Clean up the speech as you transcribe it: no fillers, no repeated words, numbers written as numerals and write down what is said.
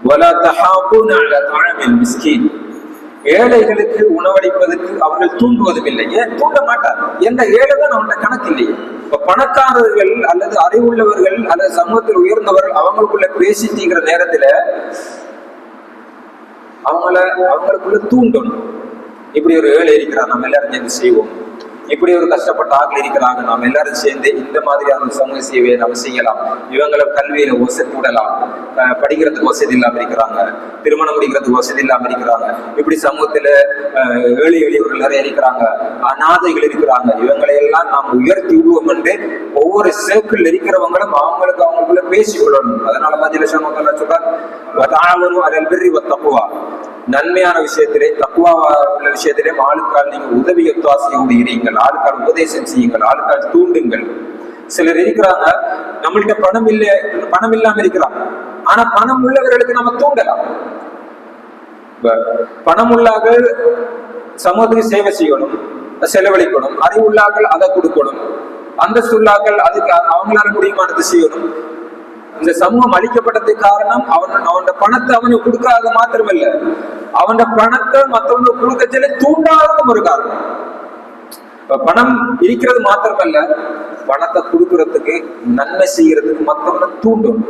வலா தஹாபூன அலா தஅமில் மிஸ்கீன். ஏழைகளுக்கு உணவளிப்பதற்கு அவர்கள் தூண்டுவதும் இல்லை. ஏன் தூண்ட மாட்டார்? என்ற ஏழை தான் அவன்கிட்ட கணக்கு இல்லையே. இப்ப பணக்காரர்கள் அல்லது அறிவுள்ளவர்கள் அல்லது சமூகத்தில் உயர்ந்தவர்கள் அவங்களுக்குள்ள பேசிட்டிங்கிற நேரத்துல அவங்களுக்குள்ள தூண்டணும். இப்படி ஒரு ஏழை இருக்கிறார், நம்ம எல்லாரும் சேர்ந்து செய்வோம். இப்படி ஒரு கஷ்டப்பட்ட ஆட்கள் இருக்கிறாங்க, நாம் எல்லாரும் சேர்ந்து இந்த மாதிரியான சமூக சேவையை நம்ம செய்யலாம். இவங்களை கல்வியில வசதி விடலாம், படிக்கிறதுக்கு வசதி இல்லாம இருக்கிறாங்க, திருமணம் முடிக்கிறதுக்கு வசதி இல்லாம இருக்கிறாங்க. இப்படி சமூகத்துல ஏழை எளியவர்கள் நிறைய இருக்கிறாங்க, அநாதைகள் இருக்கிறாங்க. இவங்களை எல்லாம் நாம் உயர்த்தி விடுவோம் என்று ஒவ்வொரு சேர்க்கில் இருக்கிறவங்களும் அவங்களுக்குள்ள பேசிக்கொள்ளணும். அதனால மஜ்லிஸ் சொல்றார், நன்மையான விஷயத்திலே தக்குவா உள்ள விஷயத்திலே ஆளுக்கால் நீங்க உதவி ஒத்தாசையோடு இருங்கள், ஆளுக்கால் உபதேசம் செய்யுங்கள், ஆளுக்கால் தூண்டுங்கள். சிலர் இருக்கிறாங்க, நம்மள்கிட்ட பணம் இல்லாம இருக்கிறாங்க, ஆனா பணம் உள்ளவர்களுக்கு நம்ம தூண்டலாம். பணம் உள்ளார்கள் சமூகத்துக்கு சேவை செய்யணும், செலவழிக்கணும். அறிவுள்ளாக்கள் அதை கொடுக்கணும், அந்தஸ்துள்ளாக்கள் அதுக்கு அவங்களால முடியுமானது செய்யணும். இந்த சமூகம் அழிக்கப்பட்டதுக்கு காரணம் அவனோட பணத்தை அவனுக்கு கொடுக்காத மாத்திரமல்ல, அவனோட பணத்தை மற்றவனுக்கு கொடுக்கச்சல தூண்டாததும் ஒரு காரணம். பணம் இருக்கிறது மாத்திரமல்ல, பணத்தை கொடுக்கறதுக்கு நன்மை செய்யறதுக்கு மற்றவனை தூண்டும்.